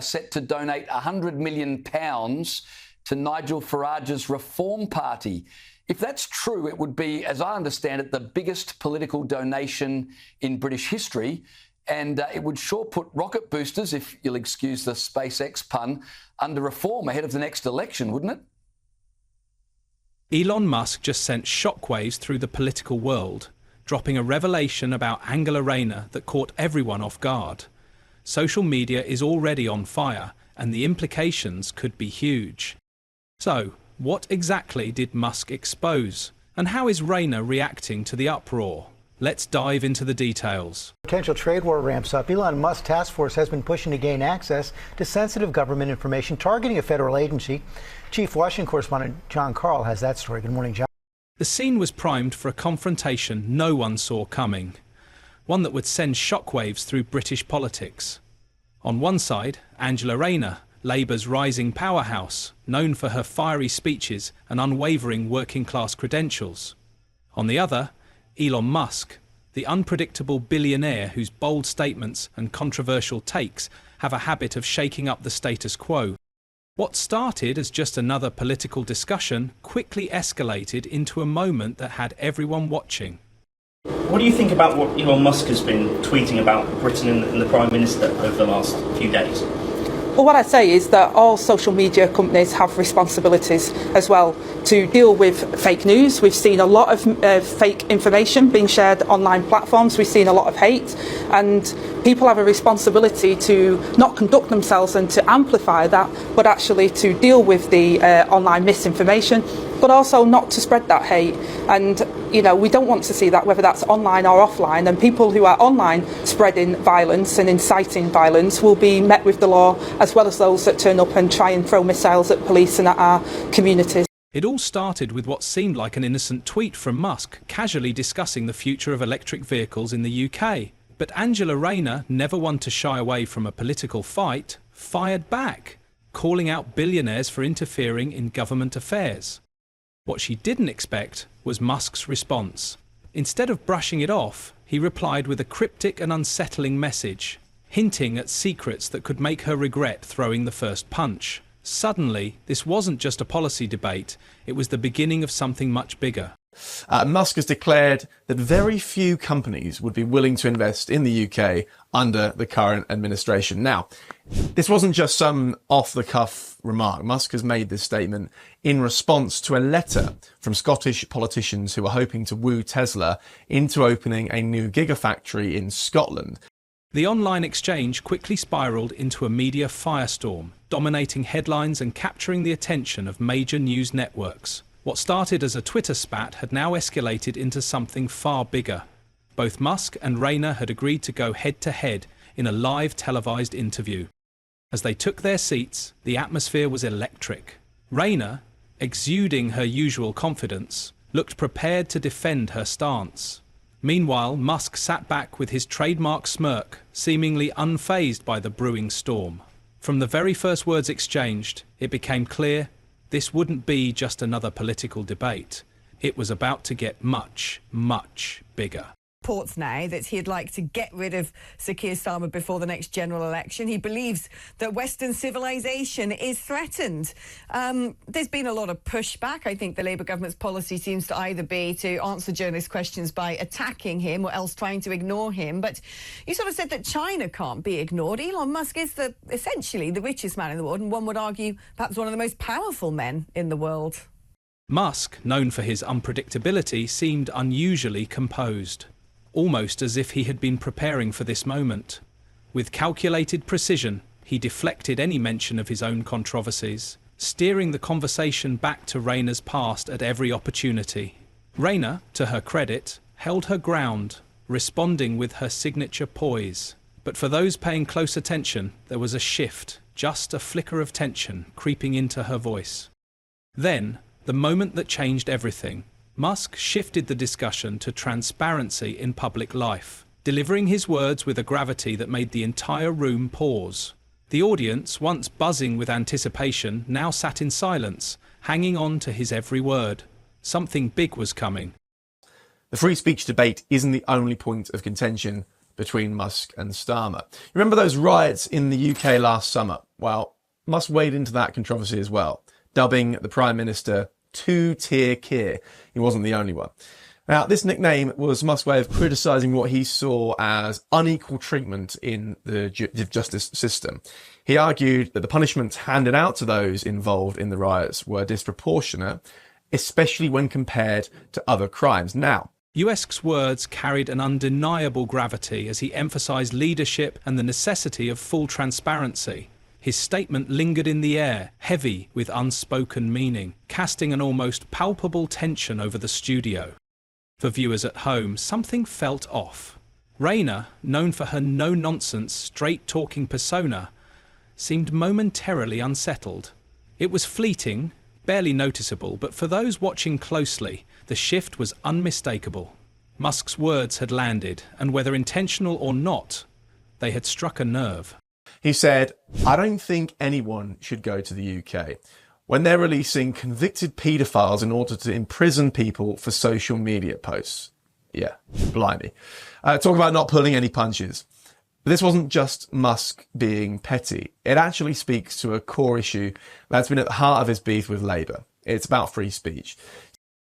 Set to donate £100 million to Nigel Farage's Reform Party. If that's true, it would be, as I understand it, the biggest political donation in British history, and it would sure put rocket boosters, if you'll excuse the SpaceX pun, under reform ahead of the next election, wouldn't it? Elon Musk just sent shockwaves through the political world, dropping a revelation about Rayner that caught everyone off guard. Social media is already on fire, and the implications could be huge. So, what exactly did Musk expose? And how is Rayner reacting to the uproar? Let's dive into the details. Potential trade war ramps up. Elon Musk's task force has been pushing to gain access to sensitive government information targeting a federal agency. Chief Washington correspondent John Carl has that story. Good morning, John. The scene was primed for a confrontation no one saw coming, one that would send shockwaves through British politics. On one side, Rayner, Labour's rising powerhouse, known for her fiery speeches and unwavering working-class credentials. On the other, Elon Musk, the unpredictable billionaire whose bold statements and controversial takes have a habit of shaking up the status quo. What started as just another political discussion quickly escalated into a moment that had everyone watching. What do you think about what Elon Musk has been tweeting about Britain and the Prime Minister over the last few days? Well, what I'd say is that all social media companies have responsibilities as well to deal with fake news. We've seen a lot of fake information being shared on online platforms. We've seen a lot of hate, and people have a responsibility to not conduct themselves and to amplify that, but actually to deal with the online misinformation, but also not to spread that hate. And, you know, we don't want to see that, whether that's online or offline, and people who are online spreading violence and inciting violence will be met with the law, as well as those that turn up and try and throw missiles at police and at our communities. It all started with what seemed like an innocent tweet from Musk, casually discussing the future of electric vehicles in the UK. But Rayner, never one to shy away from a political fight, fired back, calling out billionaires for interfering in government affairs. What she didn't expect was Musk's response. Instead of brushing it off, he replied with a cryptic and unsettling message, hinting at secrets that could make her regret throwing the first punch. Suddenly, this wasn't just a policy debate, it was the beginning of something much bigger. Musk has declared that very few companies would be willing to invest in the UK under the current administration. Now, this wasn't just some off-the-cuff remark. Musk has made this statement in response to a letter from Scottish politicians who are hoping to woo Tesla into opening a new gigafactory in Scotland. The online exchange quickly spiraled into a media firestorm, dominating headlines and capturing the attention of major news networks. What started as a Twitter spat had now escalated into something far bigger. Both Musk and Rayner had agreed to go head-to-head in a live televised interview. As they took their seats, the atmosphere was electric. Rayner, exuding her usual confidence, looked prepared to defend her stance. Meanwhile, Musk sat back with his trademark smirk, seemingly unfazed by the brewing storm. From the very first words exchanged, it became clear this wouldn't be just another political debate. It was about to get much, much bigger. Reports now that he'd like to get rid of Sir Keir Starmer before the next general election. He believes that Western civilization is threatened. There's been a lot of pushback. I think the Labour government's policy seems to either be to answer journalist questions by attacking him or else trying to ignore him. But you sort of said that China can't be ignored. Elon Musk is essentially the richest man in the world, and one would argue perhaps one of the most powerful men in the world. Musk, known for his unpredictability, seemed unusually composed, almost as if he had been preparing for this moment. With calculated precision, he deflected any mention of his own controversies, steering the conversation back to Rayner's past at every opportunity. Rayner, to her credit, held her ground, responding with her signature poise. But for those paying close attention, there was a shift, just a flicker of tension creeping into her voice. Then, the moment that changed everything. Musk shifted the discussion to transparency in public life, delivering his words with a gravity that made the entire room pause. The audience, once buzzing with anticipation, now sat in silence, hanging on to his every word. Something big was coming. The free speech debate isn't the only point of contention between Musk and Starmer. Remember those riots in the UK last summer? Well, Musk waded into that controversy as well, dubbing the Prime Minister two-tier Keir. He wasn't the only one. Now, this nickname was Musk's way of criticising what he saw as unequal treatment in the justice system. He argued that the punishments handed out to those involved in the riots were disproportionate, especially when compared to other crimes. Now, Musk's words carried an undeniable gravity as he emphasised leadership and the necessity of full transparency. His statement lingered in the air, heavy with unspoken meaning, casting an almost palpable tension over the studio. For viewers at home, something felt off. Rayner, known for her no-nonsense, straight-talking persona, seemed momentarily unsettled. It was fleeting, barely noticeable, but for those watching closely, the shift was unmistakable. Musk's words had landed, and whether intentional or not, they had struck a nerve. He said, "I don't think anyone should go to the UK when they're releasing convicted paedophiles in order to imprison people for social media posts." Yeah, blimey. Talk about not pulling any punches. But this wasn't just Musk being petty. It actually speaks to a core issue that's been at the heart of his beef with Labour. It's about free speech.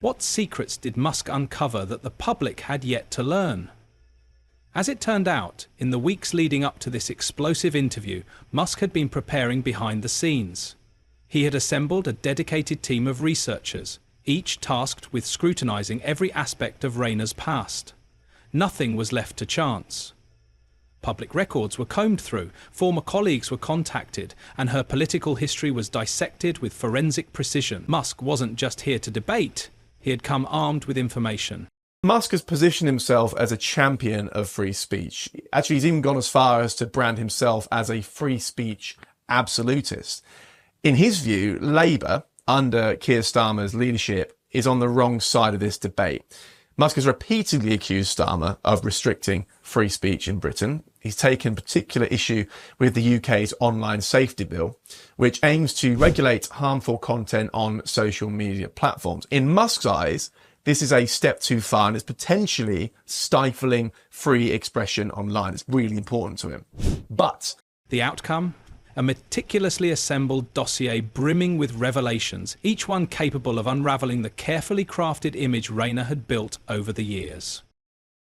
What secrets did Musk uncover that the public had yet to learn? As it turned out, in the weeks leading up to this explosive interview, Musk had been preparing behind the scenes. He had assembled a dedicated team of researchers, each tasked with scrutinising every aspect of Rayner's past. Nothing was left to chance. Public records were combed through, former colleagues were contacted, and her political history was dissected with forensic precision. Musk wasn't just here to debate, he had come armed with information. Musk has positioned himself as a champion of free speech. Actually, he's even gone as far as to brand himself as a free speech absolutist. In his view, Labour, under Keir Starmer's leadership, is on the wrong side of this debate. Musk has repeatedly accused Starmer of restricting free speech in Britain. He's taken particular issue with the UK's online safety bill, which aims to regulate harmful content on social media platforms. In Musk's eyes, this is a step too far and it's potentially stifling free expression online. It's really important to him. But the outcome? A meticulously assembled dossier brimming with revelations, each one capable of unravelling the carefully crafted image Rayner had built over the years.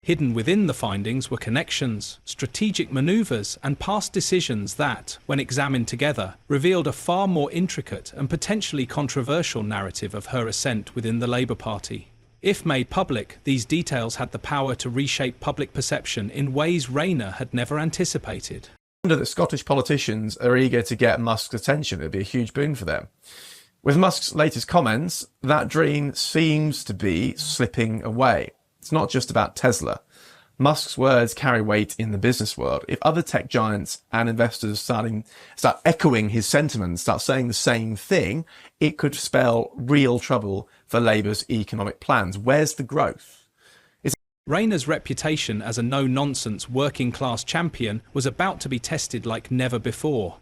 Hidden within the findings were connections, strategic manoeuvres, and past decisions that, when examined together, revealed a far more intricate and potentially controversial narrative of her ascent within the Labour Party. If made public, these details had the power to reshape public perception in ways Rayner had never anticipated. That Scottish politicians are eager to get Musk's attention. It would be a huge boon for them. With Musk's latest comments, that dream seems to be slipping away. It's not just about Tesla. Musk's words carry weight in the business world. If other tech giants and investors start echoing his sentiments, start saying the same thing, it could spell real trouble for Labour's economic plans. Where's the growth? Rayner's reputation as a no-nonsense working-class champion was about to be tested like never before.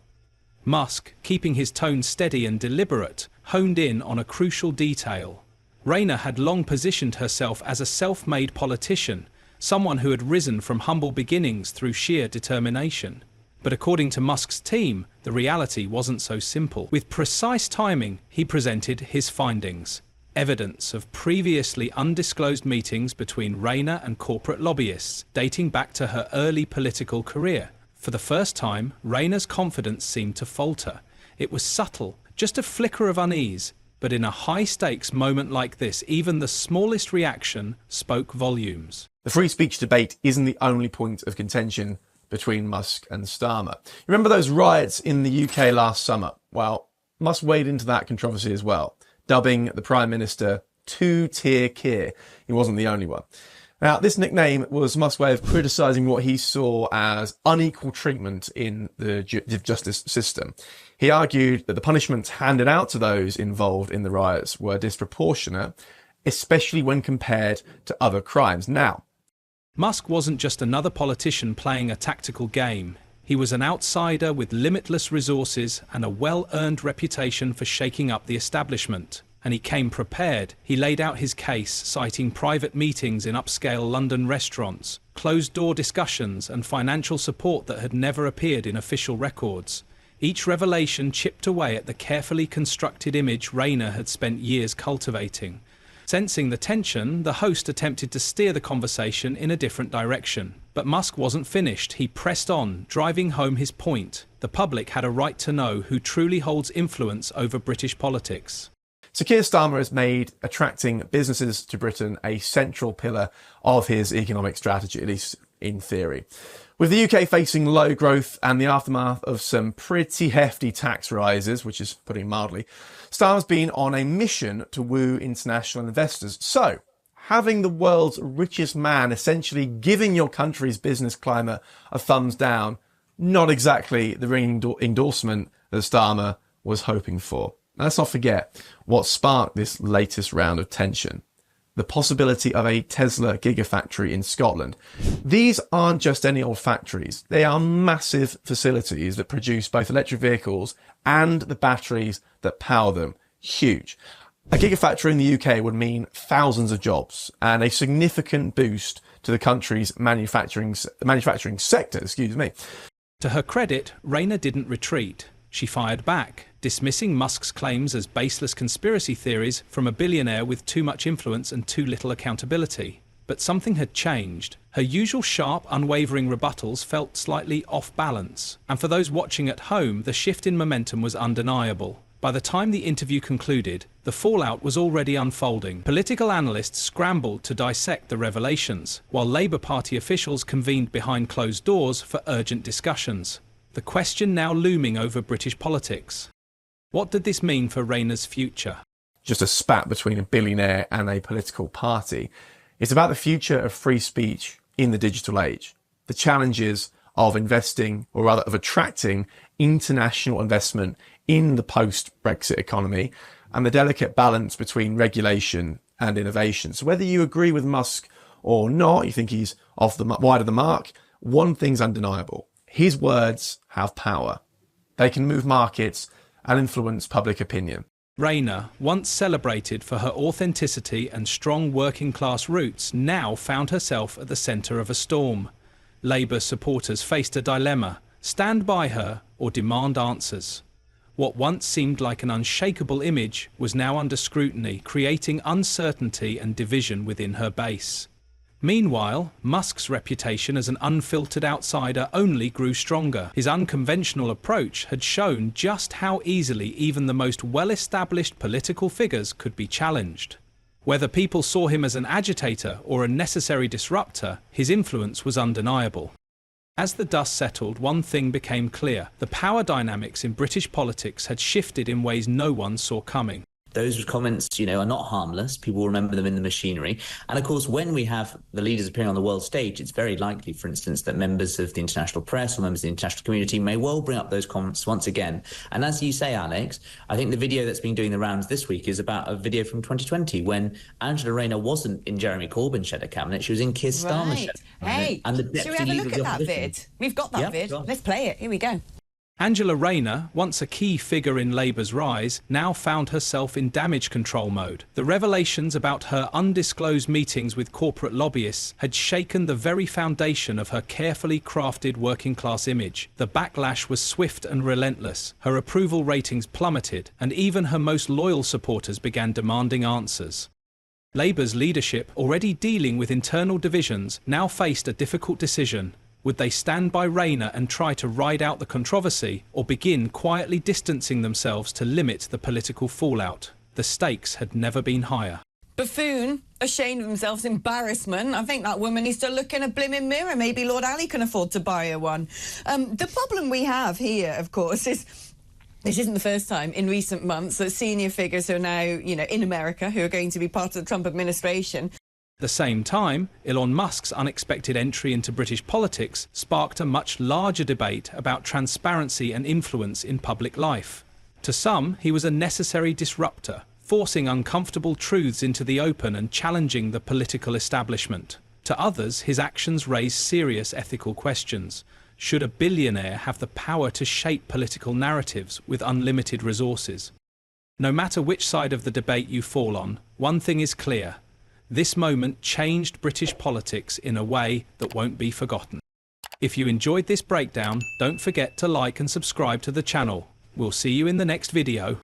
Musk, keeping his tone steady and deliberate, honed in on a crucial detail. Rayner had long positioned herself as a self-made politician, someone who had risen from humble beginnings through sheer determination. But according to Musk's team, the reality wasn't so simple. With precise timing, he presented his findings. Evidence of previously undisclosed meetings between Rayner and corporate lobbyists dating back to her early political career. For the first time, Rayner's confidence seemed to falter. It was subtle, just a flicker of unease, but in a high-stakes moment like this, even the smallest reaction spoke volumes. The free speech debate isn't the only point of contention between Musk and Starmer. Remember those riots in the UK last summer? Well, Musk waded into that controversy as well, dubbing the Prime Minister two-tier Keir. He wasn't the only one. Now, this nickname was Musk's way of criticising what he saw as unequal treatment in the justice system. He argued that the punishments handed out to those involved in the riots were disproportionate, especially when compared to other crimes. Now, Musk wasn't just another politician playing a tactical game. He was an outsider with limitless resources and a well-earned reputation for shaking up the establishment. and he came prepared. He laid out his case, citing private meetings in upscale London restaurants, closed-door discussions, and financial support that had never appeared in official records. Each revelation chipped away at the carefully constructed image Rayner had spent years cultivating. Sensing the tension, the host attempted to steer the conversation in a different direction. But Musk wasn't finished. He pressed on, driving home his point. The public had a right to know who truly holds influence over British politics. So Keir Starmer has made attracting businesses to Britain a central pillar of his economic strategy, at least in theory. With the UK facing low growth and the aftermath of some pretty hefty tax rises, which is putting it mildly, Starmer's been on a mission to woo international investors. So, having the world's richest man essentially giving your country's business climate a thumbs down, not exactly the ringing endorsement that Starmer was hoping for. Now, let's not forget what sparked this latest round of tension. The possibility of a Tesla gigafactory in Scotland. These aren't just any old factories. They are massive facilities that produce both electric vehicles and the batteries that power them. Huge. A gigafactory in the UK would mean thousands of jobs and a significant boost to the country's manufacturing sector. To her credit, Rayner didn't retreat. She fired back, dismissing Musk's claims as baseless conspiracy theories from a billionaire with too much influence and too little accountability. But something had changed. Her usual sharp, unwavering rebuttals felt slightly off balance. And for those watching at home, the shift in momentum was undeniable. By the time the interview concluded, the fallout was already unfolding. Political analysts scrambled to dissect the revelations, while Labour Party officials convened behind closed doors for urgent discussions. The question now looming over British politics. What did this mean for Rayner's future? Just a spat between a billionaire and a political party. It's about the future of free speech in the digital age. The challenges of investing, or rather of attracting international investment in the post-Brexit economy, and the delicate balance between regulation and innovation. So whether you agree with Musk or not, you think he's wide of the mark, one thing's undeniable. His words have power. They can move markets and influence public opinion. Rayner, once celebrated for her authenticity and strong working-class roots, now found herself at the centre of a storm. Labour supporters faced a dilemma: stand by her or demand answers. What once seemed like an unshakable image was now under scrutiny, creating uncertainty and division within her base. Meanwhile, Musk's reputation as an unfiltered outsider only grew stronger. His unconventional approach had shown just how easily even the most well-established political figures could be challenged. Whether people saw him as an agitator or a necessary disruptor, his influence was undeniable. As the dust settled, one thing became clear: the power dynamics in British politics had shifted in ways no one saw coming. Those comments, are not harmless. People remember them in the machinery. And of course, when we have the leaders appearing on the world stage, it's very likely, for instance, that members of the international press or members of the international community may well bring up those comments once again. And as you say, Alex, I think the video that's been doing the rounds this week is about a video from 2020 when Angela Rayner wasn't in Jeremy Corbyn's shadow cabinet. She was in Keir Starmer's shadow cabinet. Hey, and the should we deputy have a leader look of at the that opposition. vid? We've got that vid. Sure. Let's play it. Here we go. Angela Rayner, once a key figure in Labour's rise, now found herself in damage control mode. The revelations about her undisclosed meetings with corporate lobbyists had shaken the very foundation of her carefully crafted working-class image. The backlash was swift and relentless. Her approval ratings plummeted, and even her most loyal supporters began demanding answers. Labour's leadership, already dealing with internal divisions, now faced a difficult decision. Would they stand by Rayner and try to ride out the controversy, or begin quietly distancing themselves to limit the political fallout? The stakes had never been higher. Buffoon, ashamed of themselves, embarrassment. I think that woman needs to look in a blimmin' mirror. Maybe Lord Ali can afford to buy her one. The problem we have here, of course, is this isn't the first time in recent months that senior figures who are now, in America, who are going to be part of the Trump administration. At the same time, Elon Musk's unexpected entry into British politics sparked a much larger debate about transparency and influence in public life. To some, he was a necessary disruptor, forcing uncomfortable truths into the open and challenging the political establishment. To others, his actions raised serious ethical questions. Should a billionaire have the power to shape political narratives with unlimited resources? No matter which side of the debate you fall on, one thing is clear. This moment changed British politics in a way that won't be forgotten. If you enjoyed this breakdown, don't forget to like and subscribe to the channel. We'll see you in the next video.